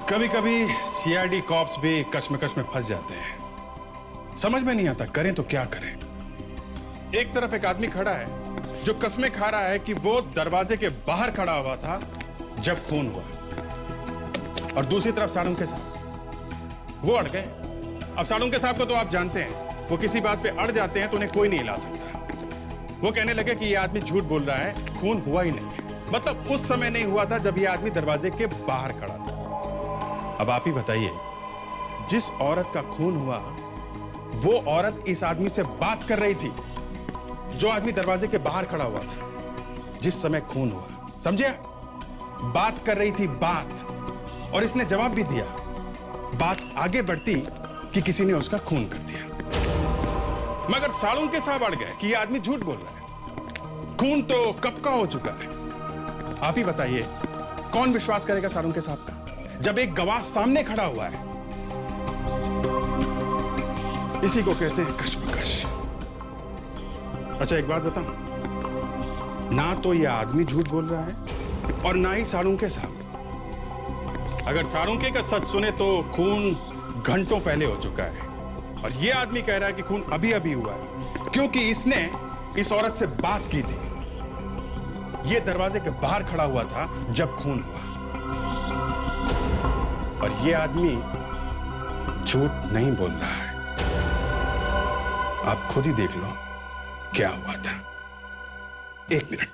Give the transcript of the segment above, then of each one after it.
कभी कभी CID cops भी कश्मकश में फंस जाते हैं। समझ में नहीं आता करें तो क्या करें। एक तरफ एक आदमी खड़ा है जो कस्में खा रहा है कि वो दरवाजे के बाहर खड़ा हुआ था जब खून हुआ, और दूसरी तरफ साड़ुंके के साहब वो अड़ गए। अब साड़ुंके के साहब को तो आप जानते हैं, वो किसी बात पे अड़ जाते हैं तो उन्हें कोई नहीं हिला सकता। वो कहने लगे कि ये आदमी झूठ बोल रहा है, खून हुआ ही नहीं है। मतलब उस समय नहीं हुआ था जब ये आदमी दरवाजे के बाहर खड़ा था। अब आप ही बताइए, जिस औरत का खून हुआ वो औरत इस आदमी से बात कर रही थी जो आदमी दरवाजे के बाहर खड़ा हुआ था जिस समय खून हुआ। समझे? बात कर रही थी बात, और इसने जवाब भी दिया। बात आगे बढ़ती कि किसी ने उसका खून कर दिया। मगर साड़ुंके साहब अड़ गए कि ये आदमी झूठ बोल रहा है, खून तो कब का हो चुका है। आप ही बताइए, कौन विश्वास करेगा साड़ुंके साहब का जब एक गवाह सामने खड़ा हुआ है? इसी को कहते हैं कश्मकश। अच्छा एक बात बताऊं, ना तो यह आदमी झूठ बोल रहा है और ना ही साड़ुंके साहब। अगर साड़ुंके का सच सुने तो खून घंटों पहले हो चुका है, और यह आदमी कह रहा है कि खून अभी अभी हुआ है क्योंकि इसने इस औरत से बात की थी। यह दरवाजे के बाहर खड़ा हुआ था जब खून हुआ, और यह आदमी झूठ नहीं बोल रहा है। आप खुद ही देख लो क्या हुआ था। एक मिनट।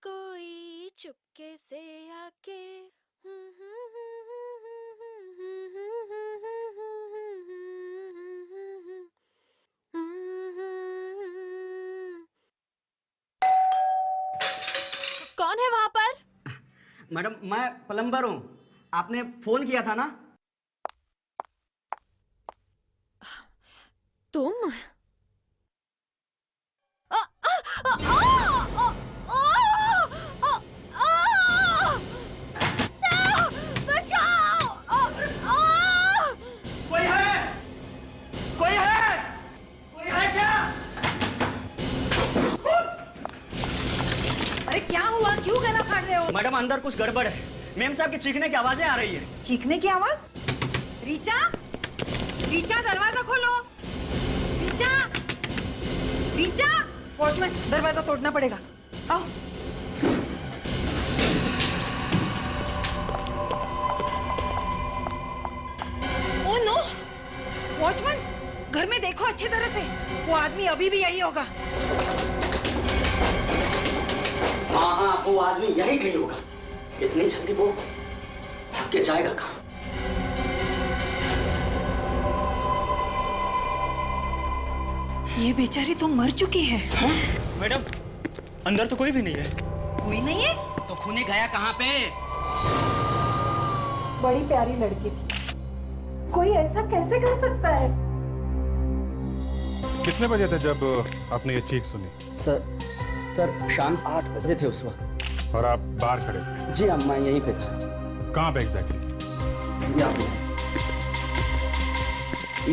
कोई चुपके से आके कौन है वहां पर? मैडम मैं प्लम्बर हूँ, आपने फोन किया था ना? तुम? कोई है? कोई है? कोई है क्या? अरे क्या हुआ, क्यों गला फाड़ रहे हो? मैडम अंदर कुछ गड़बड़ है। मेम साहब की चीखने की आवाजें आ रही है। चीखने की आवाज? रीचा, रीचा दरवाजा खोलो। रीचा, रीचा। वॉचमैन दरवाजा तोड़ना पड़ेगा, आओ। ओ नो, वॉचमैन घर में देखो अच्छी तरह से, वो आदमी अभी भी यही होगा। हाँ हाँ, वो आदमी यही कहीं होगा। इतनी जल्दी वो भाग के जाएगा कहाँ? ये बेचारी तो मर चुकी है। हाँ? मैडम अंदर तो कोई भी नहीं है। कोई नहीं है तो खूनी गया कहाँ पे? बड़ी प्यारी लड़की थी, कोई ऐसा कैसे कर सकता है? कितने बजे थे जब आपने ये चीख सुनी? सर शाम 8 बजे थे उस वक्त। और आप बाहर खड़े थे? जी हाँ, मैं यहीं पे था। कहाँ पे एग्जैक्टली?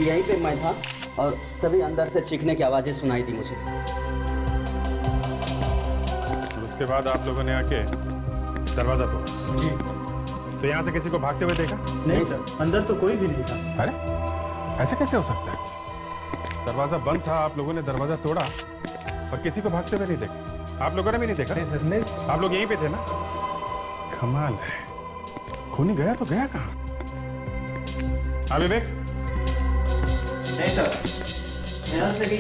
यहीं पे मैं था, और तभी अंदर से चीखने की आवाजें सुनाई दी मुझे। उसके बाद आप लोगों ने आके दरवाजा तोड़ा? जी। तो यहाँ से किसी को भागते हुए देखा? नहीं सर, अंदर तो कोई भी नहीं था। अरे ऐसे कैसे हो सकता है? दरवाजा बंद था, आप लोगों ने दरवाजा तोड़ा और किसी को भागते हुए नहीं देखा? आप लोगों ने भी नहीं देखा? नहीं सर, नहीं। आप लोग यहीं पे थे ना? कमाल है, खूनी गया तो गया कहाँ? हाँ विवेक? नहीं सर, यहाँ से भी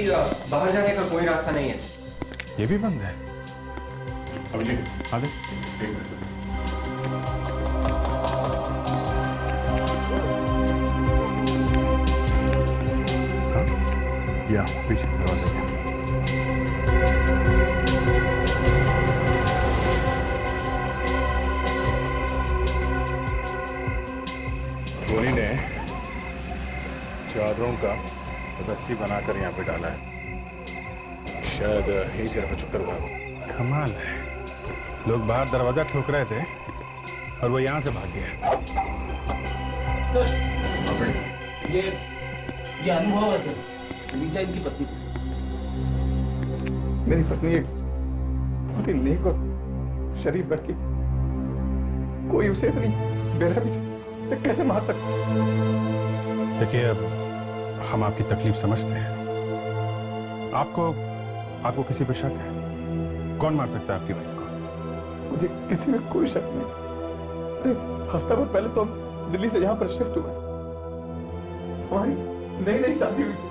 बाहर जाने का कोई रास्ता नहीं है। ये भी बंद है। अभिजीत, हाँ देख, एक मिनट। या पीछे दरवाजा क्या? धोनी ने चादरों का रस्सी बनाकर यहाँ पे डाला है। शायद यही से रखा चक्कर हुआ। कमाल है, लोग बाहर दरवाजा ठोक रहे थे और वो यहां से भाग गया। ये अनुभव है सर, रीचा इनकी पत्नी थी। मेरी पत्नी एक बहुत ही नेक और शरीफ लड़की, कोई उसे इतनी बेरहमी से कैसे मार सकता? देखिए, अब हम आपकी तकलीफ समझते हैं। आपको किसी पर शक है? कौन मार सकता है आपकी वाइफ को? मुझे किसी में कोई शक नहीं। हफ्ता भर पहले तो हम दिल्ली से यहाँ पर शिफ्ट हुए। हमारी नई नई शादी हुई थी।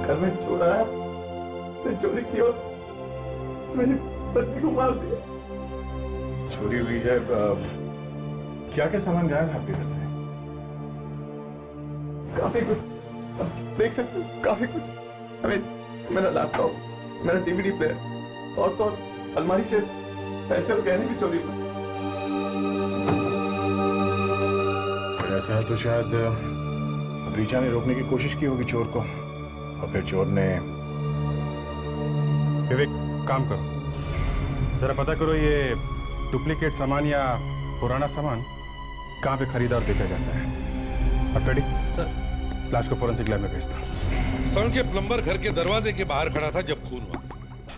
घर में चोर आया, उसने चोरी की और मेरी पत्नी को मार दिया। चोरी हुई है? क्या क्या सामान गायब है आपके घर से? काफी कुछ, आप देख सकते हैं, काफी कुछ। हमें मेरा लैपटॉप, मेरा डीवीडी प्लेयर और तो अलमारी से पैसे और गहने भी चोरी हुए। ऐसा है तो शायद रीचा ने रोकने की कोशिश की होगी चोर को, और फिर चोर ने। विवेक, काम करो, जरा पता करो ये डुप्लीकेट सामान या पुराना सामान कहाँ पे खरीदा और बेचा जाता है। और टेडी, सर, लाश को फोरेंसिक लैब में भेजता हूँ। सड़क के प्लम्बर घर के दरवाजे के बाहर खड़ा था जब खून हुआ।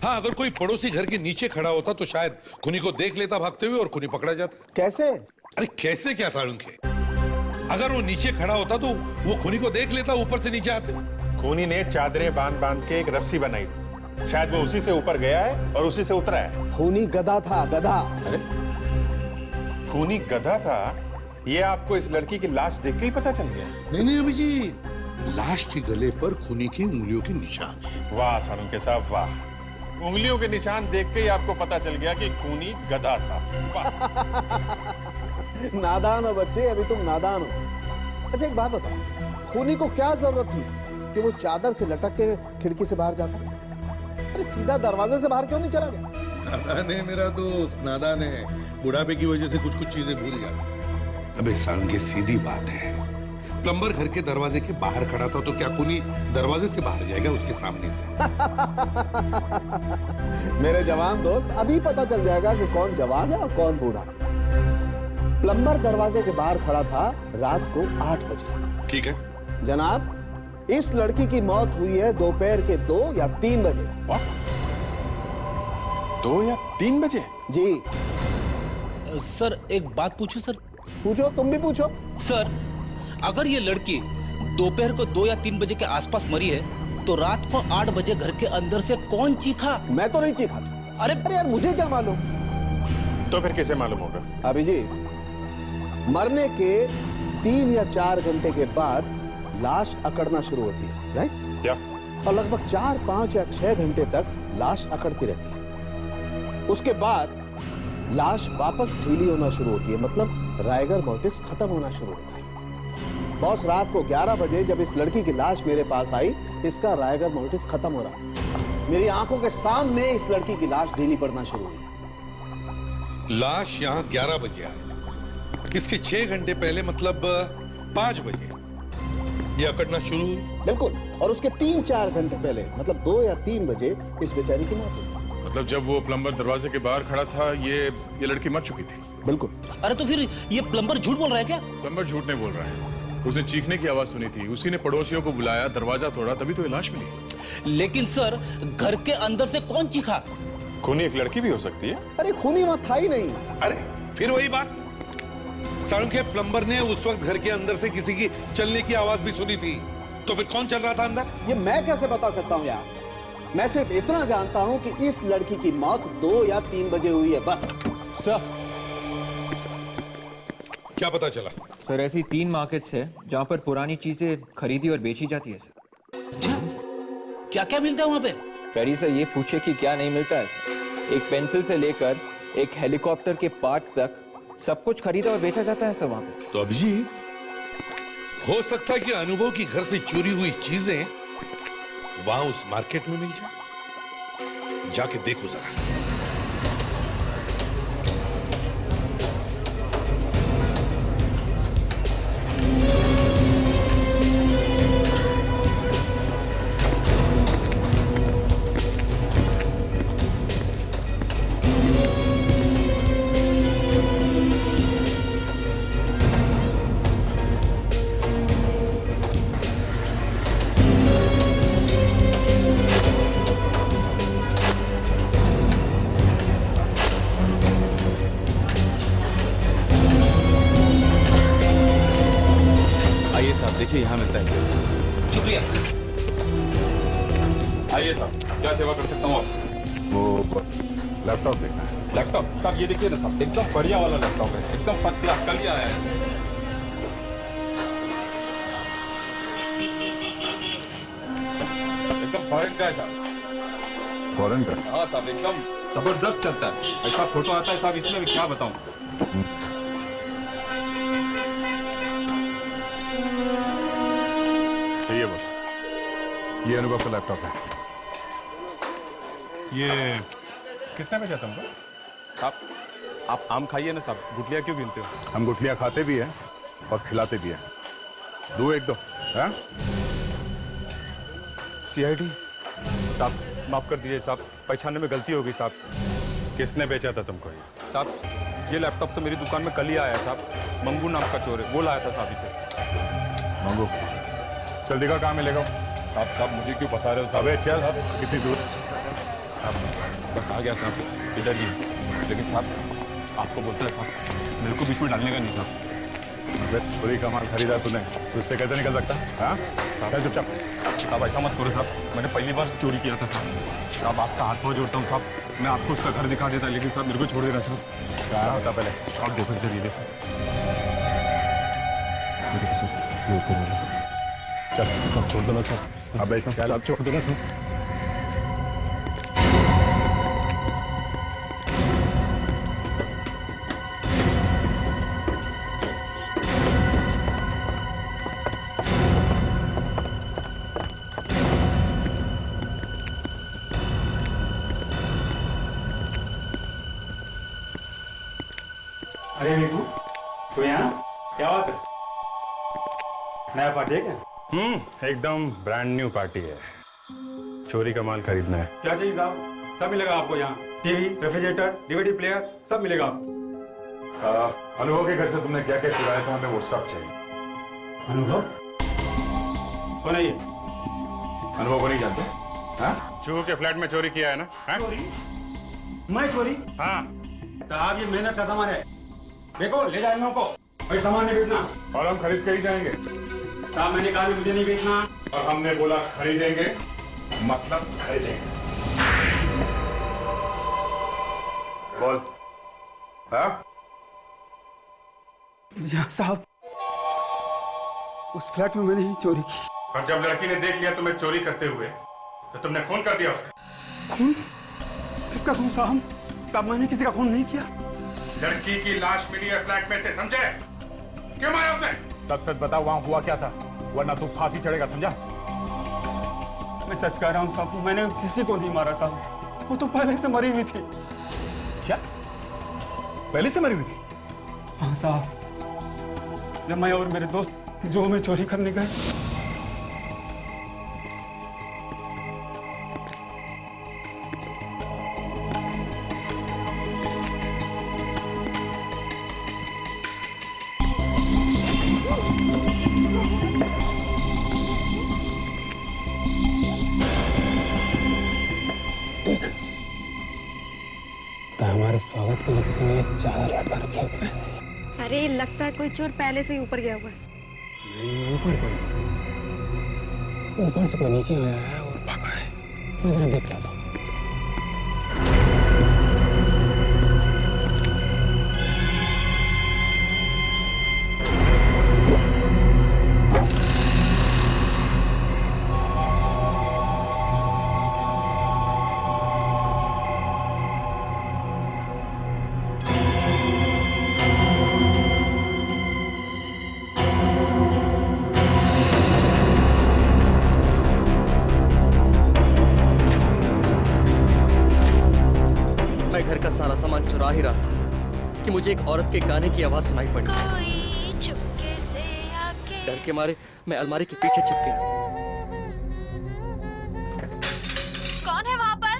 हाँ, अगर कोई पड़ोसी घर के नीचे खड़ा होता तो शायद खूनी को देख लेता भागते हुए और खूनी पकड़ा जाता। कैसे? अरे कैसे क्या साळुंखे, अगर वो नीचे खड़ा होता तो वो खूनी को देख लेता, ऊपर से नीचे आते। खूनी ने चादरें बांध बांध के एक रस्सी बनाई, शायद वो उसी से ऊपर गया है और उसी से उतरा है। खूनी गधा था, गधा। अरे खूनी गधा था, ये आपको इस लड़की की लाश देख के ही पता चल गया? नहीं अभिजीत, लाश के गले पर खूनी की उंगलियों के निशान है। वाह साळुंखे साहब, वाह। उंगलियों के निशान देख के ही आपको पता चल गया कि खूनी गधा था। नादान हो बच्चे, अभी तुम नादान हो। अच्छा एक बात बताओ, खूनी को क्या जरूरत थी कि वो चादर से लटक के खिड़की से बाहर जाता? अरे सीधा दरवाजे से बाहर क्यों नहीं चला गया? नादान है मेरा दोस्त, नादान है। बुढ़ापे की वजह से कुछ कुछ चीजें भूल गया। अबे साळुंखे, सीधी बात है, प्लम्बर घर के दरवाजे के बाहर खड़ा था तो क्या खूनी दरवाजे से बाहर जाएगा उसके सामने से? मेरे जवान दोस्त, अभी पता चल जाएगा कि कौन जवान है और कौन बूढ़ा। प्लम्बर दरवाजे के बाहर खड़ा था रात को 8 बजे। ठीक है जनाब, इस लड़की की मौत हुई है दोपहर के 2 या 3 बजे। 2 या 3 बजे? जी सर, एक बात पूछूं सर? पूछो, तुम भी पूछो। सर, अगर ये लड़की दोपहर को 2 या 3 बजे के आसपास मरी है तो रात को 8 बजे घर के अंदर से कौन चीखा? मैं तो नहीं चीखा। अरे यार, मुझे क्या मालूम? तो फिर किसे मालूम होगा? अभिजीत, मरने के 3 या 4 घंटे के बाद लाश अकड़ना शुरू होती है, राइट? क्या? और लगभग 4, 5 या 6 घंटे तक लाश अकड़ती रहती है। उसके बाद लाश वापस ढीली होना शुरू होती है, मतलब राइगर मोर्टिस खत्म होना शुरू होता है। बॉस, रात को 11 बजे जब इस लड़की की लाश मेरे पास आई, इसका राइगर मोर्टिस खत्म हो रहा। मेरी आंखों के सामने इस लड़की की लाश ढीली पड़ना शुरू हुई। लाश यहाँ 11 बजे आई, इसके 6 घंटे पहले मतलब 5 बजे ये अकड़ना शुरू हुई। बिल्कुल, और उसके 3-4 घंटे पहले मतलब 2 या 3 बजे इस बेचारी की मौत हुई। मतलब जब वो प्लम्बर दरवाजे के बाहर खड़ा था, ये लड़की मर चुकी थी? बिल्कुल। अरे तो फिर ये प्लम्बर झूठ बोल रहा है क्या? प्लम्बर झूठ नहीं बोल रहा है, उसने चीखने की आवाज सुनी थी, उसी ने पड़ोसियों को बुलाया, दरवाजा तोड़ा, तभी तो ये लाश मिली। लेकिन सर, घर के अंदर से कौन चीखा? खूनी एक लड़की भी हो सकती है। अरे खूनी वहां था ही नहीं। अरे फिर वही बात, साळुंखे, प्लम्बर ने उस वक्त घर के अंदर से किसी की चलने की आवाज भी सुनी थी, तो फिर कौन चल रहा था अंदर? ये मैं कैसे बता सकता हूँ यार? मैं सिर्फ इतना जानता हूँ कि इस लड़की की मौत 2 या 3 बजे हुई है, बस। सर, क्या पता चला? सर, ऐसी 3 मार्केट्स है जहाँ पर पुरानी चीजें खरीदी और बेची जाती है सर। क्या क्या मिलता है वहाँ पे? फेरी से ये पूछे कि क्या नहीं मिलता है सर। एक पेंसिल से लेकर एक हेलीकॉप्टर के पार्ट्स तक सब कुछ खरीदा और बेचा जाता है सर वहाँ पे। तो अभिजीत, हो सकता है कि अनुभव की घर से चोरी हुई चीजें वहां उस मार्केट में मिल जाए। जाके देखो जरा। चाहिए। शुक्रिया। आइए साहब, क्या सेवा कर सकता हूँ आप? वो लैपटॉप देखना है। लैपटॉप साहब, ये देखिए ना साहब, एकदम बढ़िया वाला लैपटॉप है, एकदम फर्स्ट क्लास, कल ही आया है। एकदम फॉरेन का है साहब। फॉरेन का? हाँ साहब, एकदम जबरदस्त चलता है। ऐसा फोटो आता है साहब इसमें, क्या बताऊं। ये बस, ये अनुभव का लैपटॉप है। ये किसने भेजा तुमको? साहब, आप आम खाइए ना साहब, गुठलियाँ क्यों गिनते हो? हम गुठलियाँ खाते भी हैं और खिलाते भी हैं। दो एक दो, हाँ? सीआईडी साहब, माफ कर दीजिए साहब, पहचानने में गलती हो गई साहब। किसने बेचा था तुमको ये? साहब, ये लैपटॉप तो मेरी दुकान में कल ही आया साहब। मंगू नाम का चोर है, वो लाया था साहब इसे। मंगू, चल दिखा कहाँ मिलेगा? साहब मुझे क्यों फंसा रहे हो साहब? अबे चल, कितनी दूर? बस आ गया साहब, इधर ही। लेकिन साहब, आपको बोलता है साहब, मेरे को बीच में डालने का नहीं साहब। चोरी का माल खरीदा तूने, उससे कैसे निकल सकता? हाँ, चल चुपचाप। साहब ऐसा मत करो साहब, मैंने पहली बार चोरी किया था साहब। साहब आपका हाथ पाँव जोड़ता हूँ साहब, मैं आपको उसका घर दिखा देता, लेकिन साहब मेरे को छोड़ देना साहब। क्या होता पहले? आप देखो इधर, ये देखो। चल सब छोड़ देना साहब। अबे चल, आप छोड़ देना साहब। अरे मीकू, तो यहाँ क्या बात है? नया पार्टी है क्या? एकदम ब्रांड न्यू पार्टी है। चोरी का माल खरीदना है। क्या चाहिए साहब? सब मिलेगा आपको यहाँ। टीवी, रेफ्रिजरेटर, डीवीडी प्लेयर, सब मिलेगा आपको। अनुभव के घर से तुमने क्या क्या चुराया था, हमें वो सब चाहिए। अनुभव कौन है ये? अनुभव को नहीं जानते? हाँ? चूहो के फ्लैट में चोरी किया है ना? चोरी? मैं चोरी? हाँ साहब, ये मेहनत का सामान है। देखो, ले जाए लोगों को, कोई सामान नहीं बेचना। और हम खरीद के ही जाएंगे। साहब, मैंने कहा मुझे नहीं बेचना। और हमने बोला खरीदेंगे, मतलब खरीदेंगे। बोल। हाँ? या साहब, उस फ्लैट में मैंने ही चोरी की। और जब लड़की ने देख लिया तुम्हें चोरी करते हुए, तो तुमने खून कर दिया उसका। खून? किसका खून साहब? साहब, मैंने किसी का खून नहीं किया। लड़की की लाश मिली है फ्लैट में से, समझे? क्यों मारा उसने? सच सच बताओ, वहां हुआ क्या था, वरना तू फांसी चढ़ेगा, समझा? मैं सच कह रहा हूँ साहब, मैंने किसी को नहीं मारा था। वो तो पहले से मरी हुई थी। क्या? पहले से मरी हुई थी? हाँ साहब, जब मैं और मेरे दोस्त जो में चोरी करने गए, देख, तो हमारे स्वागत के लिए किसी ने चादर लटका रखे हुए हैं। अरे लगता है कोई चोर पहले से ही ऊपर गया हुआ है। नहीं, ऊपर कोई नहीं। ऊपर से कोई नीचे आया है और भागा है। मैं जरा देख के आता हूँ। सारा सामान चुरा ही रहा था कि मुझे एक औरत के गाने की आवाज सुनाई पड़ी। कोई चुपके से आके। डर के मारे मैं अलमारी के पीछे छिप गया। कौन है वहां पर?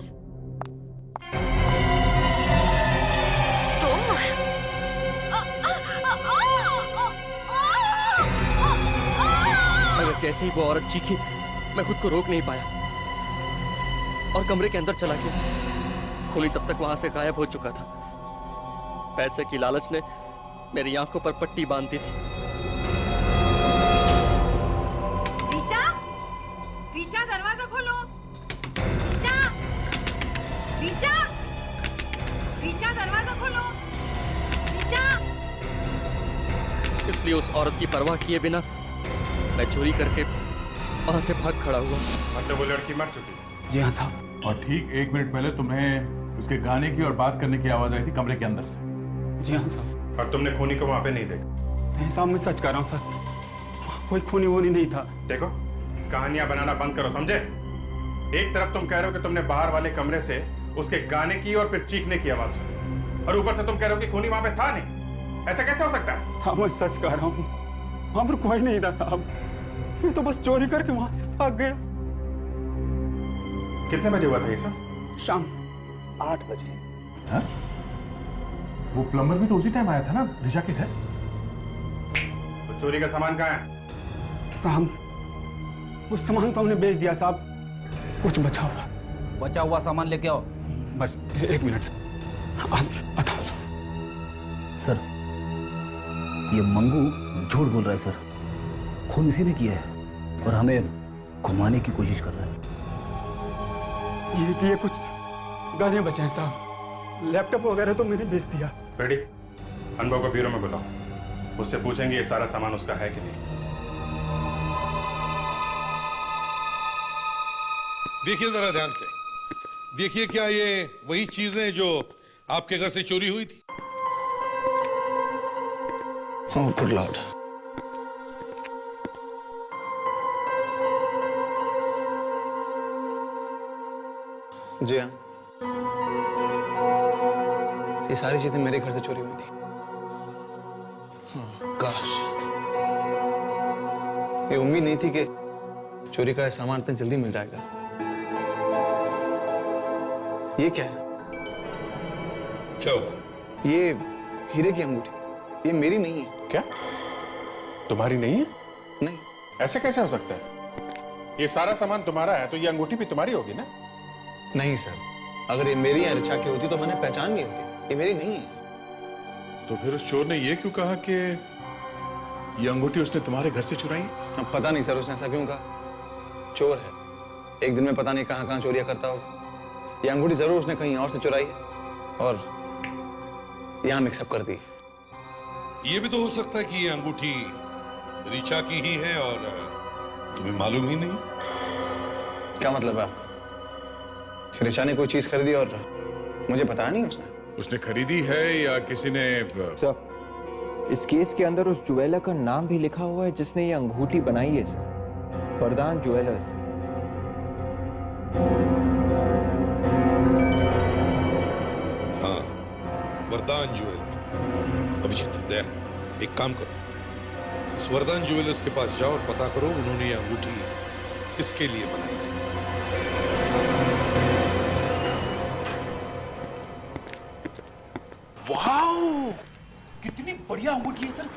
तुम? मगर जैसे ही वो औरत चीखी, मैं खुद को रोक नहीं पाया और कमरे के अंदर चला गया। खूनी तब तक वहां से गायब हो चुका था। पैसे की लालच ने मेरी आंखों पर पट्टी बांध दी थी। रीचा दरवाजा खोलो। रीचा, रीचा, रीचा दरवाजा खोलो। रीचा। इसलिए उस औरत की परवाह किए बिना मैं चोरी करके वहां से भाग खड़ा हुआ। मतलब वो लड़की मर चुकी? जी हाँ साहब। और ठीक 1 मिनट पहले तुम्हें उसके गाने की और बात करने की आवाज आई थी कमरे के अंदर से। जी हाँ साहब। और तुमने खूनी को वहां पे नहीं देखा? नहीं साहब, मैं सच कह रहा हूँ सर, कोई खूनी वूनी नहीं था। देखो, कहानियां बनाना बंद करो, समझे? एक तरफ तुम कह रहे हो कि तुमने बाहर वाले कमरे से उसके गाने की और फिर चीखने की आवाज सुनी, और ऊपर से तुम कह रहे हो कि खूनी वहां पे था नहीं। ऐसा कैसे हो सकता है? साहब मैं सच कह रहा हूँ, वहां पर कोई नहीं था साहब, मैं तो बस चोरी करके वहां से भाग गया। कितने बजे हुआ था ये सब? शाम 8 बजे। हाँ? वो प्लम्बर भी तो उसी टाइम आया था ना ऋचा के घर। तो चोरी का सामान कहाँ है? साहब वो सामान तो हमने बेच दिया साहब, कुछ बचा हुआ। बचा हुआ सामान लेके आओ। बस 1 मिनट बताओ सर। ये मंगू झूठ बोल रहा है सर, खून इसी ने किया है और हमें घुमाने की कोशिश कर रहा है। ये कुछ गाने बचे हैं साहब, लैपटॉप वगैरह तो मैंने बेच दिया। रेडी, अनुभव को ब्यूरो में बुलाओ, उससे पूछेंगे ये सारा सामान उसका है कि नहीं। देखिए जरा ध्यान से, देखिए क्या ये वही चीजें जो आपके घर से चोरी हुई थी? Oh, good Lord. जी हाँ, ये सारी चीजें मेरे घर से चोरी हुई थी। काश, ये उम्मीद नहीं थी कि चोरी का सामान इतना जल्दी मिल जाएगा। ये क्या है? क्या हुआ? ये हीरे की अंगूठी, ये मेरी नहीं है। क्या? तुम्हारी नहीं है? नहीं। ऐसे कैसे हो सकता है? ये सारा सामान तुम्हारा है तो ये अंगूठी भी तुम्हारी होगी ना? नहीं सर, अगर ये मेरी या ऋचा की होती तो मैंने पहचान ली होती। ये मेरी नहीं है। तो फिर उस चोर ने ये क्यों कहा कि ये अंगूठी उसने तुम्हारे घर से चुराई? अब पता नहीं सर, उसने ऐसा क्यों कहा। चोर है, एक दिन में पता नहीं कहाँ कहाँ चोरियां करता होगा। ये अंगूठी जरूर उसने कहीं और से चुराई है और यहाँ मिक्सअप कर दी। ये भी तो हो सकता है कि ये अंगूठी ऋचा की ही है और तुम्हें मालूम ही नहीं। क्या मतलब है आपका? ऋचा ने कोई चीज खरीदी और मुझे बताया नहीं उसने? उसने खरीदी है या किसी ने? सर, इस केस के अंदर उस ज्वेलर का नाम भी लिखा हुआ है जिसने ये अंगूठी बनाई है सर, वरदान ज्वेलर्स। हाँ, वरदान ज्वेलर। अभिजीत, दया, एक काम करो, इस वरदान ज्वेलर्स के पास जाओ और पता करो उन्होंने ये अंगूठी किसके लिए बनाई थी। वाओ, कितनी बढ़िया अंगूठी है सर।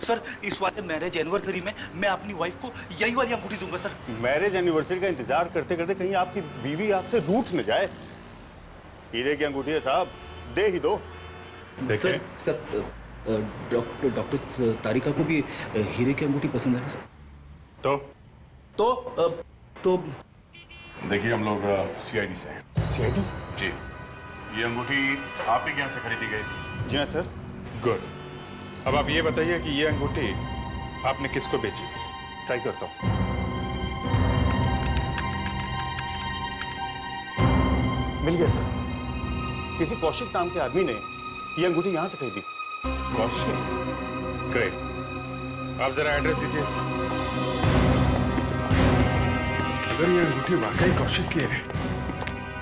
सर, इस वाले मैरिज एनिवर्सरी में मैं अपनी वाइफ को यही वाली अंगूठी दूंगा सर। मैरिज एनिवर्सरी का इंतजार करते करते कहीं आपकी बीवी आपसे रूठ न जाए। हीरे की अंगूठी है साहब, दे ही दो। सर, डॉक्टर तारिका को भी हीरे की अंगूठी पसंद है सर। तो देखिए, हम लोग सीआईडी से हैं। सीआईडी? जी। ये अंगूठी आपके यहाँ से खरीदी गई थी? जी हाँ सर। गुड। अब आप ये बताइए कि ये अंगूठी आपने किसको बेची थी? ट्राई करता हूँ। मिल गया सर, किसी कौशिक नाम के आदमी ने ये अंगूठी यहाँ से खरीदी। कौशिक? ग्रेट, आप जरा एड्रेस दीजिए इसका। अगर ये अंगूठी वाकई कौशिक की है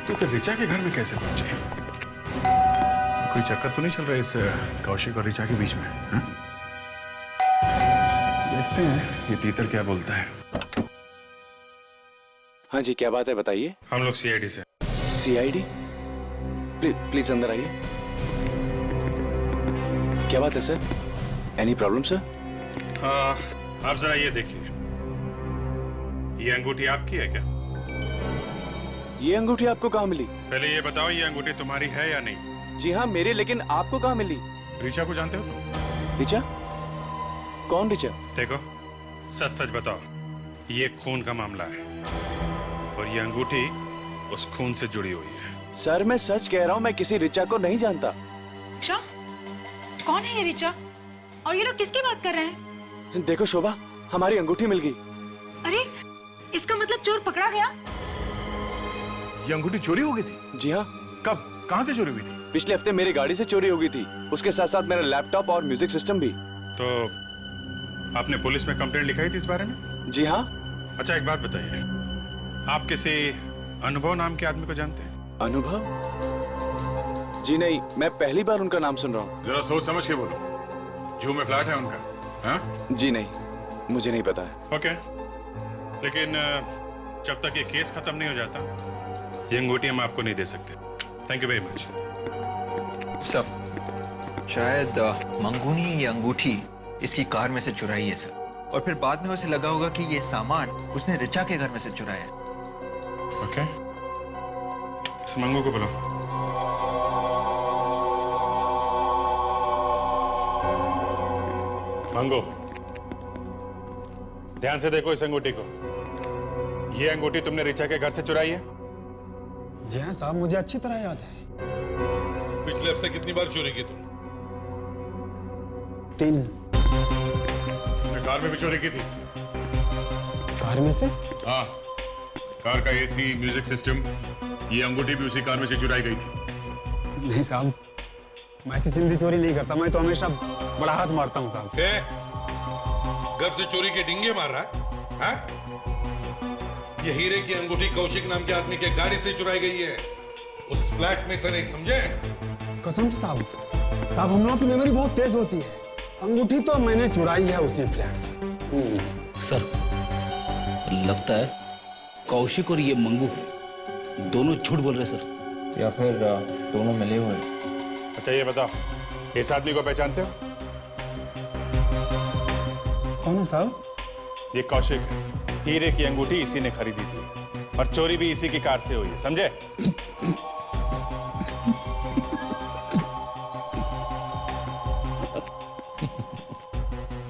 तो फिर ऋचा के घर में कैसे पहुंचे? कोई चक्कर तो नहीं चल रहा है इस कौशिक और ऋचा के बीच में? हा? देखते हैं ये तीतर क्या बोलता है। हाँ जी, क्या बात है बताइए। हम लोग सीआईडी से। सीआईडी? प्लीज अंदर आइए। क्या बात है सर? Any problem sir? आप जरा ये देखिए, ये अंगूठी आपकी है क्या? ये अंगूठी आपको कहाँ मिली? पहले ये बताओ, ये अंगूठी तुम्हारी है या नहीं? जी हाँ मेरी, लेकिन आपको कहाँ मिली? ऋचा को जानते हो तुम? ऋचा? कौन ऋचा? देखो, सच सच बताओ, ये खून का मामला है। और ये अंगूठी उस खून से जुड़ी हुई है। सर मैं सच कह रहा हूँ, मैं किसी रिचा को नहीं जानता। अच्छा, कौन है ये रिचा? और ये लोग किसकी बात कर रहे हैं? देखो शोभा, हमारी अंगूठी मिल गई। अरे, इसका मतलब चोर पकड़ा गया? ये अंगूठी चोरी हो गई थी? जी हाँ। कब, कहाँ से चोरी हुई थी? पिछले हफ्ते मेरी गाड़ी से चोरी हो गई थी, उसके साथ साथ मेरा लैपटॉप और म्यूजिक सिस्टम भी। तो आपने पुलिस में कंप्लेंट लिखाई थी इस बारे में? जी हाँ। अच्छा एक बात बताइए, आप किसी अनुभव नाम के आदमी को जानते हैं? अनुभव? जी नहीं, मैं पहली बार उनका नाम सुन रहा हूँ। जरा सोच समझ के बोलो। जू में फ्लैट है उनका? हाँ? जी नहीं, मुझे नहीं पता है। ओके, लेकिन जब तक ये केस खत्म नहीं हो जाता ये अंगूठी हम आपको नहीं दे सकते। Thank you very much. Sir, शायद मंगू ने ये अंगूठी इसकी कार में से चुराई है सर, और फिर बाद में उसे लगा होगा कि ये सामान उसने रिचा के घर में से चुराया है। ओके, इस मंगू को बुलाओ। मंगू, ध्यान से देखो इस अंगूठी को। ये अंगूठी तुमने रिचा के घर से चुराई है? जी हाँ साहब, मुझे अच्छी तरह याद है। पिछले हफ्ते कितनी बार चोरी की तुम? 3। कार में भी चोरी की थी? कार में से? हाँ, कार का एसी, म्यूजिक सिस्टम, ये अंगूठी भी उसी कार में से चुराई गई थी। नहीं साहब, मैं ऐसी चिंदी चोरी नहीं करता, मैं तो हमेशा बड़ा हाथ मारता हूँ साहब। घर से चोरी के डिंगे मार रहा है? हाँ? ये हीरे की अंगूठी कौशिक नाम के आदमी के गाड़ी से चुराई गई है, उस फ्लैट में से, नहीं समझे? कसम से साहब, हम लोगों की मेमोरी बहुत तेज होती है। अंगूठी तो मैंने चुराई है उसी फ्लैट से। सर, लगता है कौशिक और ये मंगू दोनों झूठ बोल रहे सर, या फिर दोनों मिले हुए। अच्छा ये बताओ, इस आदमी को पहचानते हो? कौन है साहब? ये कौशिक है। हीरे की अंगूठी इसी ने खरीदी थी और चोरी भी इसी की कार से हुई है, समझे?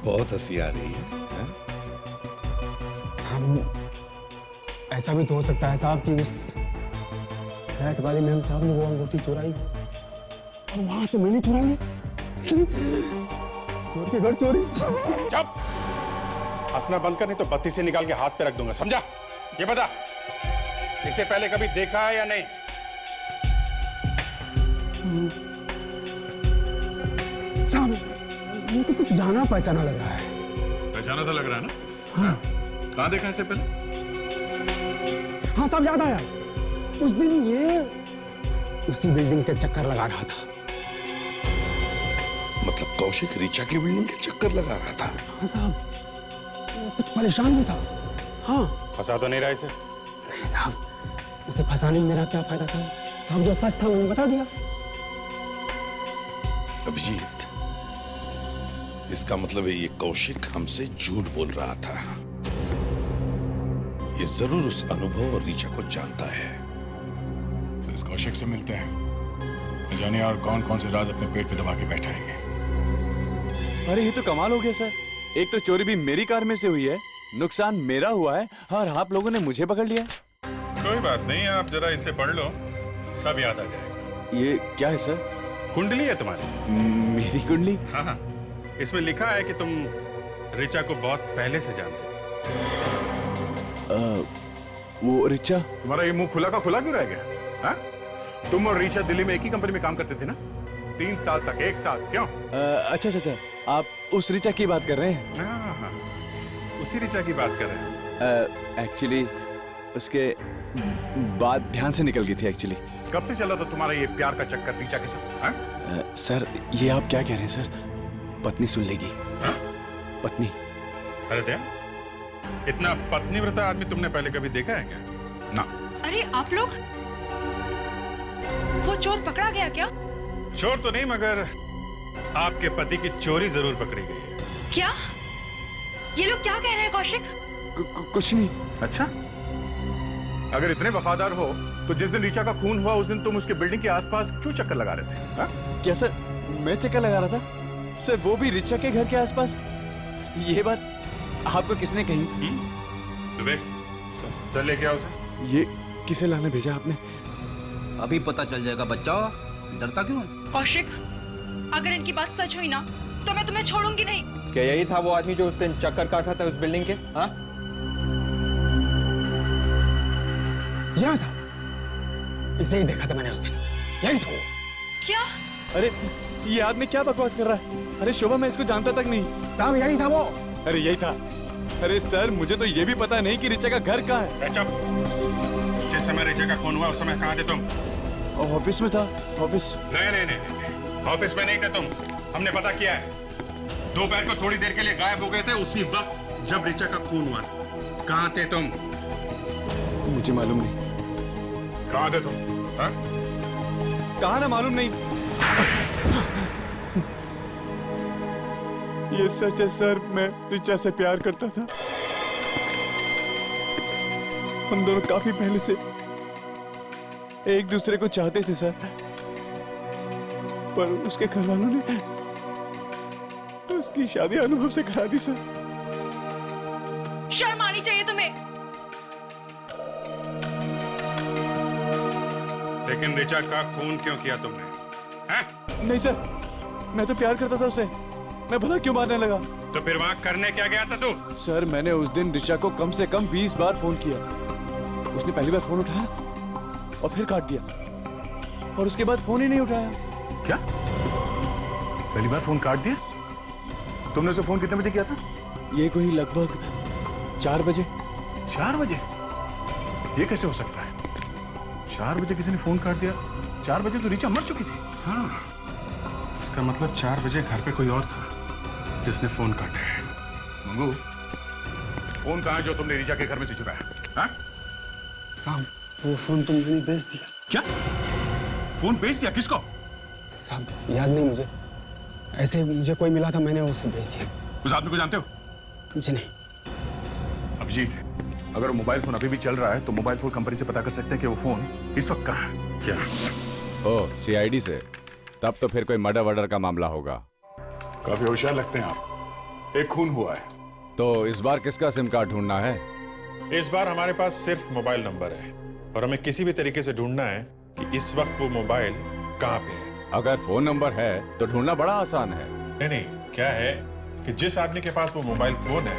बहुत हंसी आ रही है। ऐसा भी तो हो सकता है साहब कि उस फ्लैट वाले मैम साहब ने वो अंगूठी चुराई और वहां से मैंने चुरा ली। चोर के घर चोरी। चुप! हंसना बंद कर, नहीं तो बत्ती से निकाल के हाथ पे रख दूंगा, समझा? ये बता, इसे पहले कभी देखा है या नहीं? साहब, ये तो कुछ जाना पहचाना लग रहा है। पहचाना सा लग रहा है ना? हाँ। कहाँ देखा इसे पहले? हाँ साहब, याद आया। उस दिन ये उसी बिल्डिंग के चक्कर लगा रहा था। मतलब कौशिक रिचा की बिल्डिंग के चक्कर लगा रहा था? हाँ साहब, कुछ परेशान भी था। हाँ। फंसा तो नहीं रहा इसे? नहीं साहब, उसे फंसाने में मेरा क्या फायदा था? साहब जो सच था मैंने बता दिया। अभिजीत, इसका मतलब है ये कौशिक हमसे झूठ बोल रहा था। ये जरूर उस अनुभव और रीचा को जानता है। तो इस कौशिक से मिलते हैं, न जाने और कौन कौन से राज अपने पेट पे दबा के बैठाएंगे। अरे ये तो कमाल हो गया सर, एक तो चोरी भी मेरी कार में से हुई है, नुकसान मेरा हुआ है और आप लोगों ने मुझे पकड़ लिया। कोई बात नहीं, आप जरा इसे पढ़ लो, सब याद आ जाएगा। ये क्या है सर? कुंडली है तुम्हारी। मेरी कुंडली? हाँ हाँ, इसमें लिखा है कि तुम रिचा को बहुत पहले से जानते हो। वो रिचा? तुम्हारा ये मुंह खुला का खुला क्यों रह गया? हाँ? तुम और रिचा दिल्ली में एक ही कंपनी में काम करते थे ना? 3 साल तक एक साथ, क्यों? अच्छा, आप उस रिचा की बात कर रहे हैं? हाँ, उसी रिचा की बात कर रहे हैं। एक्चुअली उसके बात ध्यान से निकल गई थी एक्चुअली। कब से चला था तुम्हारा ये प्यार का चक्कर रिचा के साथ? सर ये आप क्या कह रहे हैं सर? पत्नी सुन लेगी। हाँ? पत्नी? अरे दया, इतना पत्नीव्रता आदमी तुमने पहले कभी देखा है क्या? ना। अरे आप लोग, वो चोर पकड़ा गया क्या? चोर तो नहीं, मगर आपके पति की चोरी जरूर पकड़ी गई है। क्या? ये लोग क्या कह रहे हैं कौशिक? कुछ नहीं। अच्छा, अगर इतने वफादार हो तो जिस दिन रीचा का खून हुआ उस दिन तुम उसके बिल्डिंग के आसपास क्यों चक्कर लगा रहे थे? हा? क्या सर मैं चक्कर लगा रहा था? सर वो भी रिचा के घर के आसपास? ये बात आपको किसने कही? विवेक, चल लेके आओ उसे। ये किसे लाने भेजा आपने? अभी पता चल जाएगा बच्चा, डरता क्यों? कौशिक, अगर इनकी बात सच हुई ना तो मैं तुम्हें छोड़ूंगी नहीं। क्या यही था वो आदमी जो उस दिन चक्कर काट रहा था उस बिल्डिंग के? हाँ, यहाँ था, इसे ही देखा था मैंने उस दिन, यही था वो। क्या? अरे ये आदमी क्या बकवास कर रहा है? अरे शोभा, मैं इसको जानता तक नहीं। साहब यही था वो। अरे यही था। अरे सर, मुझे तो ये भी पता नहीं कि रिचा का घर कहाँ है। जिस समय रिचा का खून हुआ उस समय कहाँ थे तुम? ऑफिस में था। ऑफिस? नहीं, ऑफिस में नहीं थे तुम। हमने पता किया है, दोपहर को थोड़ी देर के लिए गायब हो गए थे उसी वक्त जब रिचा का खून हुआ। कहाँ थे तुम? मुझे मालूम नहीं। कहाँ थे तुम? हाँ? कहाँ ना मालूम नहीं। ये सच है सर, मैं रिचा से प्यार करता था। हम दोनों काफी पहले से एक दूसरे को चाहते थे सर, पर उसके घर वालों ने उसकी शादी अनुभव से करा दी सर। शर्म आनी चाहिए तुम्हें। लेकिन रिचा का खून क्यों किया तुमने? हैं? नहीं सर, मैं तो प्यार करता था उसे, मैं भला क्यों मारने लगा? तो फिर वहां करने क्या गया था तू? सर, मैंने उस दिन रिचा को कम से कम 20 बार फोन किया। उसने पहली बार फोन उठाया और फिर काट दिया, और उसके बाद फोन ही नहीं उठाया। क्या? पहली बार फोन काट दिया? तुमने उसे फोन कितने बजे किया था? ये कोई लगभग 4 बजे। 4 बजे? ये कैसे हो सकता है? 4 बजे किसी ने फोन काट दिया? 4 बजे तो रिचा मर चुकी थी। हाँ, इसका मतलब 4 बजे घर पे कोई और था जिसने फोन काटा है। मंगू, फोन कहाँ है जो तुमने रिचा के घर में से चुराया? हाँ? साहब, वो फोन तो मैंने बेच दिया। क्या? फोन बेच दिया? किसको? साहब याद नहीं मुझे, ऐसे मुझे कोई मिला था, मैंने उसे बेच दिया। उस आदमी को जानते हो? जी नहीं। अभिजीत, अगर वो मोबाइल फोन अभी भी चल रहा है तो मोबाइल फोन कंपनी से पता कर सकते हैं कि वो फोन इस वक्त कहाँ है। क्या? ओह, सीआईडी से? तब तो फिर कोई मर्डर वर्डर का मामला होगा। काफी होशियार लगते हैं आप। एक खून हुआ है। तो इस बार किसका सिम कार्ड ढूंढना है? इस बार हमारे पास सिर्फ मोबाइल नंबर है और हमें किसी भी तरीके से ढूंढना है कि इस वक्त वो मोबाइल कहाँ पे है। अगर फोन नंबर है तो ढूंढना बड़ा आसान है। नहीं, क्या है कि जिस आदमी के पास वो मोबाइल फोन है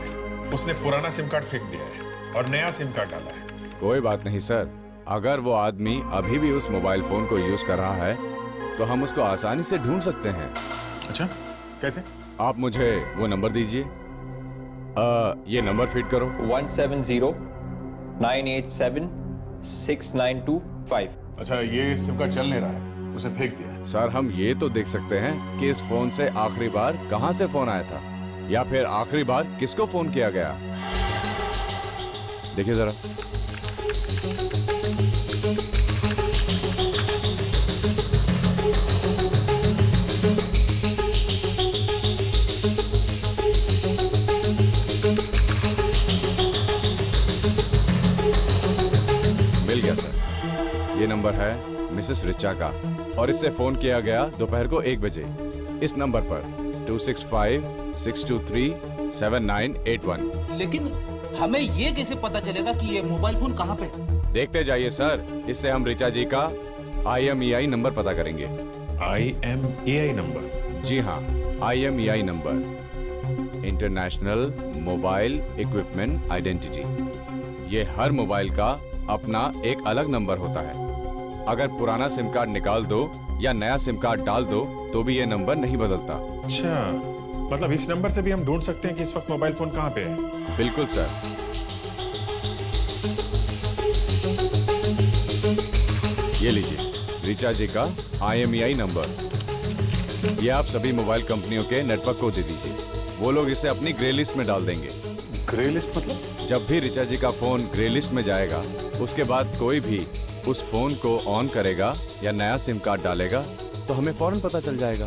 उसने पुराना सिम कार्ड फेंक दिया है और नया सिम कार्ड डाला है। कोई बात नहीं सर, अगर वो आदमी अभी भी उस मोबाइल फोन को यूज कर रहा है तो हम उसको आसानी से ढूंढ सकते हैं। अच्छा, कैसे? आप मुझे वो नंबर दीजिए। ये नंबर फीड करो। 1709876925। अच्छा, ये सिम कार्ड चल नहीं रहा है, उसे फेंक दिया। सर, हम ये तो देख सकते हैं कि इस फोन से आखिरी बार कहां से फोन आया था, या फिर आखिरी बार किसको फोन किया गया। देखिए जरा। मिल गया सर, ये नंबर है मिसेस रिचा का और इससे फोन किया गया दोपहर को 1 बजे इस नंबर पर 2656237981। लेकिन हमें ये कैसे पता चलेगा कि ये मोबाइल फोन कहाँ पे है? देखते जाइए सर, इससे हम रिचा जी का IMEI नंबर पता करेंगे। IMEI number? जी हाँ, IMEI number, international mobile equipment identity. ये हर मोबाइल का अपना एक अलग नंबर होता है। अगर पुराना सिम कार्ड निकाल दो या नया सिम कार्ड डाल दो तो भी ये नंबर नहीं बदलता। अच्छा, मतलब इस नंबर से भी हम ढूंढ सकते हैं कि इस वक्त मोबाइल फोन कहाँ पे है? बिल्कुल सर। ये लीजिए रिचा जी का IMEI नंबर। ये आप सभी मोबाइल कंपनियों के नेटवर्क को दे दीजिए, वो लोग इसे अपनी ग्रे लिस्ट में डाल देंगे। ग्रे लिस्ट मतलब? जब भी रिचा जी का फोन ग्रे लिस्ट में जाएगा उसके बाद कोई भी उस फोन को ऑन करेगा या नया सिम कार्ड डालेगा तो हमें फौरन पता चल जाएगा।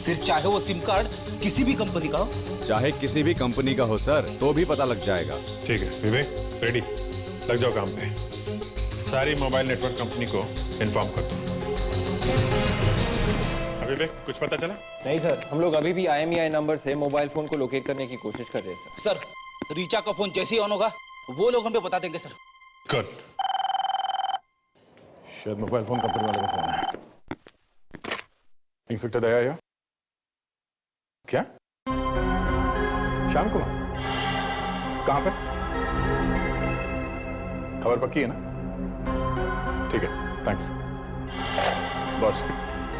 फिर चाहे वो सिम कार्ड किसी भी कंपनी का हो? चाहे किसी भी कंपनी का हो सर, तो भी पता लग जाएगा। ठीक है विवेक, रेडी, लग जाओ काम पे। सारी मोबाइल नेटवर्क कंपनी को इन्फॉर्म कर दो। विवेक, कुछ पता चला? नहीं सर, हम लोग अभी भी IMEI नंबर से मोबाइल फोन को लोकेट करने की कोशिश कर रहे हैं सर, रिचा का फोन जैसे ही ऑन होगा वो लोग हमें बता देंगे सर। गुड। शायद मोबाइल फोन कंपनी वाले का फोन है। इंस्पेक्टर दया या क्या? श्याम कुमार कहां पे? खबर पक्की है ना? ठीक है, थैंक्स। बॉस,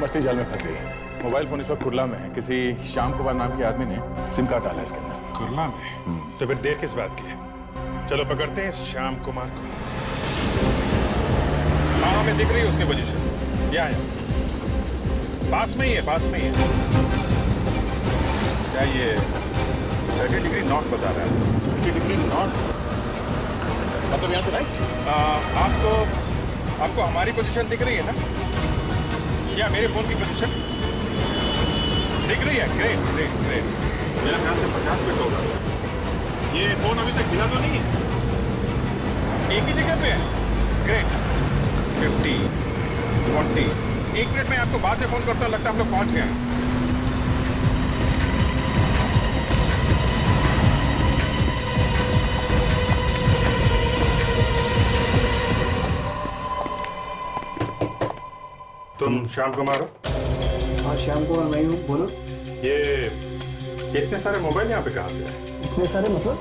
मछली जाल में फंस गई है। मोबाइल फोन इस वक्त कुरला में है। किसी श्याम कुमार नाम के आदमी ने सिम कार्ड डाला है इसके अंदर। कुरला में? तो फिर देर किस बात की है? चलो पकड़ते हैं इस श्याम कुमार को। हाँ, हमें दिख रही है उसकी पोजीशन। यहाँ है, पास में ही है, पास में ही है। क्या ये 30 डिग्री नॉर्थ बता रहा है? 30 डिग्री नॉर्थ मतलब यहाँ से राइट? आपको हमारी पोजीशन दिख रही है ना? या मेरे फोन की पोजीशन दिख रही है? Great great great. मेरा ख्याल से 50 मिनट होगा। ये फोन अभी तक हिला तो नहीं है? एक ही जगह पे है? ग्रेट। 50, 40। 1 मिनट में आपको बाद में फोन करता, लगता है हम लोग पहुंच गए हैं। तुम श्याम कुमार हो? हाँ, श्याम कुमार मैं हूँ, बोलो। ये इतने सारे मोबाइल यहाँ पे कहाँ से आए? इतने सारे मतलब?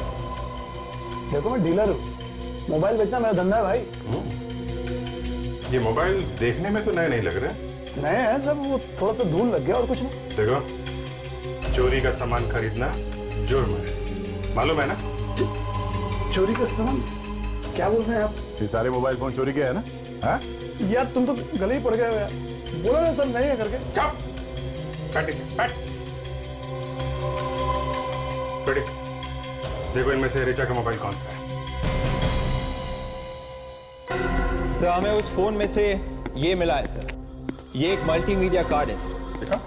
देखो मैं डीलर हूँ, मोबाइल बेचना मेरा धंधा है भाई। ये मोबाइल देखने में तो नए नहीं लग रहे। नए हैं सब, वो थोड़ा सा धूल लग गया और कुछ नहीं। देखो, चोरी का सामान खरीदना जुर्म है, मालूम है ना? चोरी का सामान? क्या बोल रहे हैं आप? ये सारे मोबाइल फोन चोरी के है ना? हाँ? यार तुम तो गले ही पड़ गए हो यार। बोला ना सब नहीं है करके। चुप! देखो इनमें से रिचा का मोबाइल कौन सा है? सर हमें उस फोन में से ये मिला है सर। ये एक मल्टीमीडिया कार्ड है सर। देखा?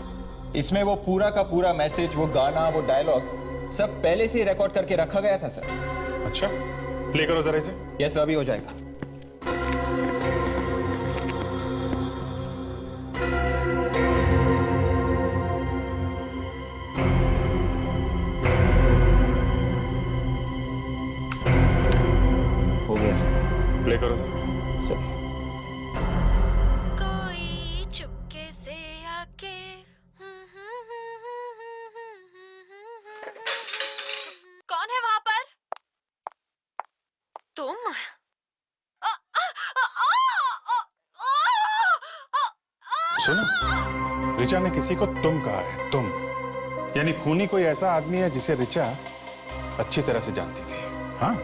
इसमें वो पूरा का पूरा मैसेज, वो गाना, वो डायलॉग सब पहले से रिकॉर्ड करके रखा गया था सर। अच्छा, प्ले करो जरा इसे। यस सर, अभी हो जाएगा। प्ले करो सर। कोई चुपके से आके कौन है वहां पर? तुम? सुनो, रिचा ने किसी को तुम कहा है, तुम। यानी खूनी कोई ऐसा आदमी है जिसे रिचा अच्छी तरह से जानती थी। हाँ,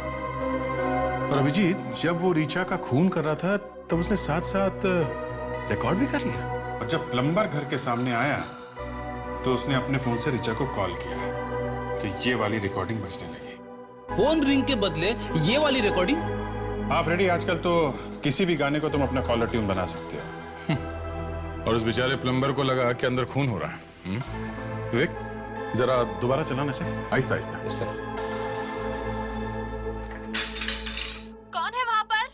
और अभिजीत जब वो रिचा का खून कर रहा था तब उसने साथ साथ रिकॉर्ड भी कर लिया। और जब प्लम्बर घर के सामने आया तो उसने अपने फोन से रिचा को कॉल किया कि ये वाली रिकॉर्डिंग बजने लगी। फोन रिंग के बदले ये वाली रिकॉर्डिंग? हाँ फ्रेडी, आजकल तो किसी भी गाने को तुम अपना कॉलर ट्यून बना सकते हो। और उस बेचारे प्लम्बर को लगा कि अंदर खून हो रहा है। विवेक, जरा दोबारा चलाना से, आहिस्ता आहिस्ता। कौन है वहां पर?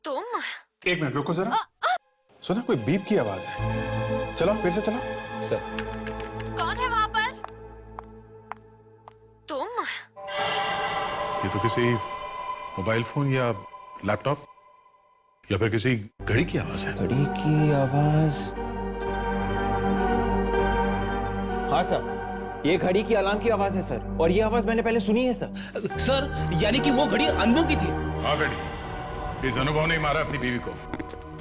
तुम? 1 मिनट रुको जरा। सुना, कोई बीप की आवाज है। चलो फिर से चलो। कौन है वहां पर? तुम? ये तो किसी मोबाइल फोन या लैपटॉप या फिर किसी घड़ी की आवाज है। घड़ी की आवाज? हाँ सर, ये घड़ी की अलार्म की आवाज है सर, और ये आवाज मैंने पहले सुनी है सर। सर, यानी कि वो घड़ी अनुभव की थी? हाँ बेटी, इस अनुभव ने मारा अपनी बीवी को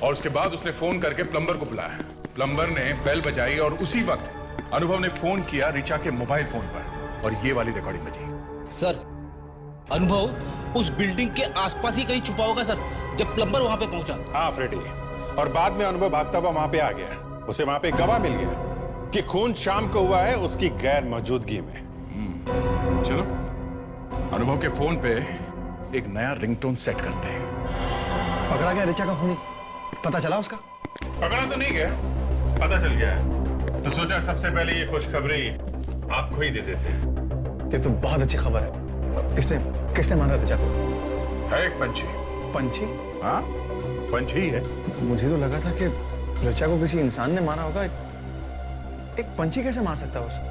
और उसके बाद उसने फोन करके प्लम्बर को बुलाया। प्लम्बर ने बेल बजाई और उसी वक्त अनुभव ने फोन किया रिचा के मोबाइल फोन पर और ये वाली रिकॉर्डिंग बजी। सर, अनुभव उस बिल्डिंग के आसपास ही कहीं छुपा होगा सर, जब प्लम्बर वहां पे पहुंचा। हाँ फ्रेडी, और बाद में अनुभव भागता हुआ वहां पे आ गया। उसे वहां पे गवाह मिल गया कि खून शाम को हुआ है उसकी गैर मौजूदगी में। चलो अनुभव के फोन पे एक नया रिंगटोन सेट करते हैं। पकड़ा गया रिचा का खूनी? पता चला उसका? पकड़ा तो नहीं गया, पता चल गया है। तो सोचा सबसे पहले ये खुशखबरी आपको ही दे देते हैं। ये तो बहुत अच्छी खबर है। किसने मारा रिचा को? है एक पंछी। पंछी? हाँ, पंछी ही है। मुझे तो लगा था कि रिचा को किसी इंसान ने मारा होगा। एक पंछी कैसे मार सकता है उसको?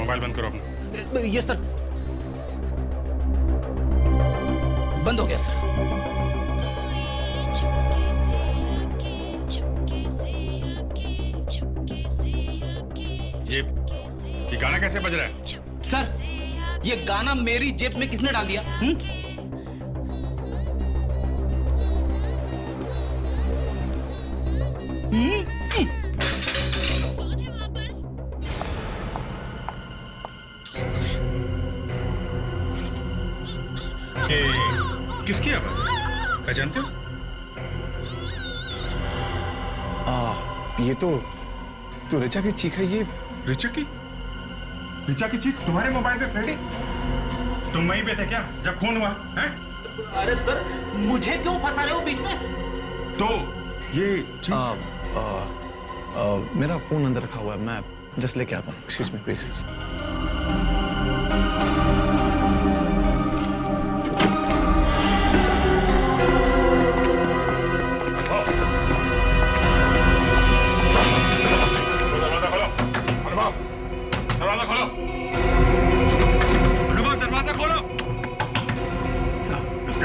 मोबाइल बंद करो अपना। ये सर बंद हो गया सर। ये गाना कैसे बज रहा है? सर ये गाना मेरी जेब में किसने डाल दिया? किसकी आवाज है? पहचानते हो? ये तो ऋचा की चीख है। ये ऋचा की चीख तुम्हारे मोबाइल पे फ्रेडी? तुम वहीं पे थे क्या जब खून हुआ है? अरे सर मुझे क्यों फंसा रहे हो बीच में? तो ये मेरा फोन अंदर रखा हुआ है, मैं जस्ट लेके आता हूँ। Excuse me please.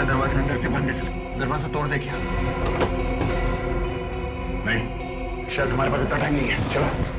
दरवाजा अंदर से बंद है सर। दरवाजा तोड़ दे क्या? नहीं, शायद हमारे पास इतना टाइम नहीं है। चलो।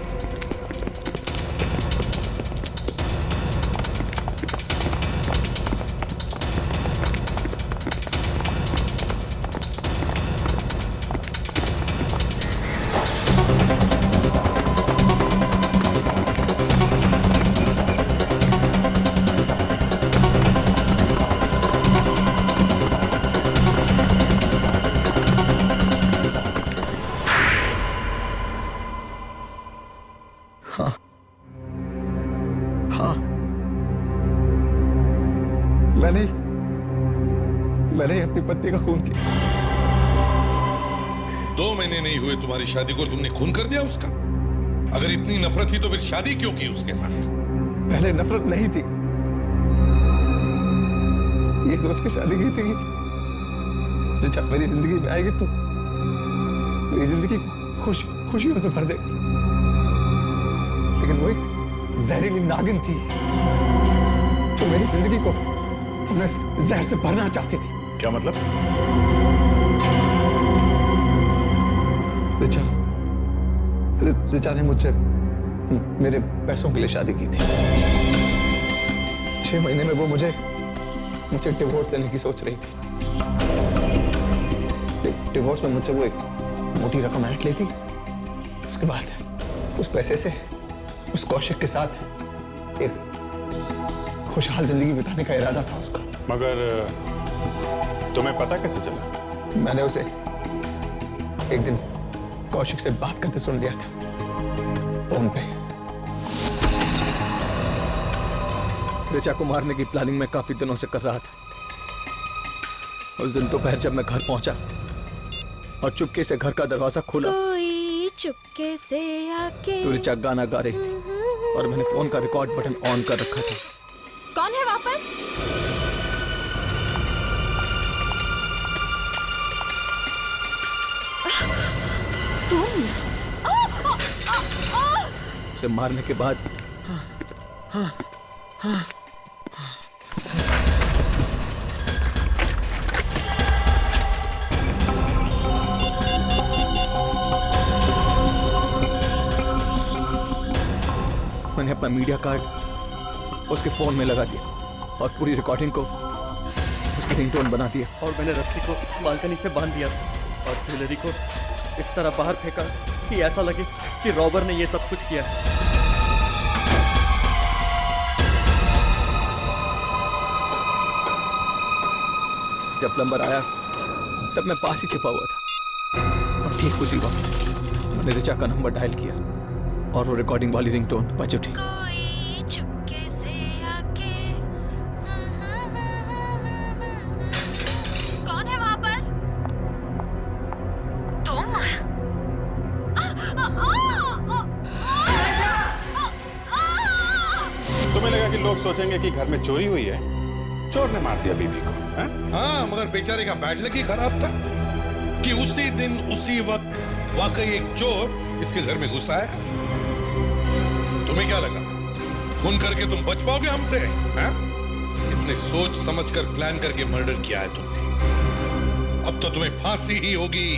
मैंने अपनी पत्नी का खून किया। 2 महीने नहीं हुए तुम्हारी शादी को, तुमने खून कर दिया उसका? अगर इतनी नफरत थी तो फिर शादी क्यों की उसके साथ? पहले नफरत नहीं थी, ये सोच के शादी की थी कि जब मेरी जिंदगी में आएगी तो मेरी जिंदगी खुशियों से भर देगी। लेकिन वो एक जहरीली नागिन थी जो मेरी जिंदगी को अपने जहर से भरना चाहती थी। क्या मतलब? ऋचा ने मुझसे मेरे पैसों के लिए शादी की थी। 6 महीने में वो मुझे डिवोर्स देने की सोच रही थी। डिवोर्स में मुझसे वो एक मोटी रकम ऐंठ लेती, उसके बाद उस पैसे से उस कौशिक के साथ एक खुशहाल जिंदगी बिताने का इरादा था उसका। मगर तुम्हें पता कैसे चला? मैंने उसे एक दिन कौशिक से बात करते सुन लिया था फोन पे। ऋचा को मारने की प्लानिंग मैं काफी दिनों से कर रहा था। उस दिन दोपहर जब मैं घर पहुंचा और चुपके से घर का दरवाजा खोला, कोई चुपके से आके तो ऋचा गाना गा रही थी और मैंने फोन का रिकॉर्ड बटन ऑन कर रखा था। कौन है वहां पर? तुम? उसे मारने के बाद मैंने अपना मीडिया कार्ड उसके फोन में लगा दिया और पूरी रिकॉर्डिंग को उसकी रिंगटोन बना दिया। और मैंने रस्सी को बालकनी से बांध दिया और ज्वेलरी को इस तरह बाहर फेंका कि ऐसा लगे कि रॉबर ने ये सब कुछ किया। जब प्लम्बर आया तब मैं पास ही छिपा हुआ था और ठीक उसी वक्त मैंने ऋचा का नंबर डायल किया और वो रिकॉर्डिंग वाली रिंगटोन बज उठी। चुपके से आके कौन है वहां पर? तुम? तुम्हें लगा कि लोग सोचेंगे कि घर में चोरी हुई है, चोर ने मार दिया बीबी को? हाँ, मगर बेचारे का बैड लक ही खराब था कि उसी दिन उसी वक्त वाकई एक चोर इसके घर में घुसा है। तुम्हें क्या लगा खून करके तुम बच पाओगे हमसे? हैं? इतने सोच समझकर प्लान करके मर्डर किया है तुमने। अब तो तुम्हें फांसी ही होगी।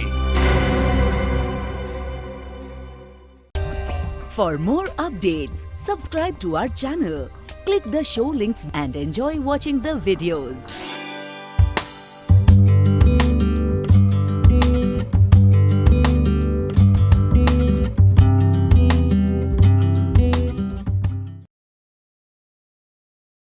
For more updates, subscribe to our channel, click the show links and enjoy watching the videos.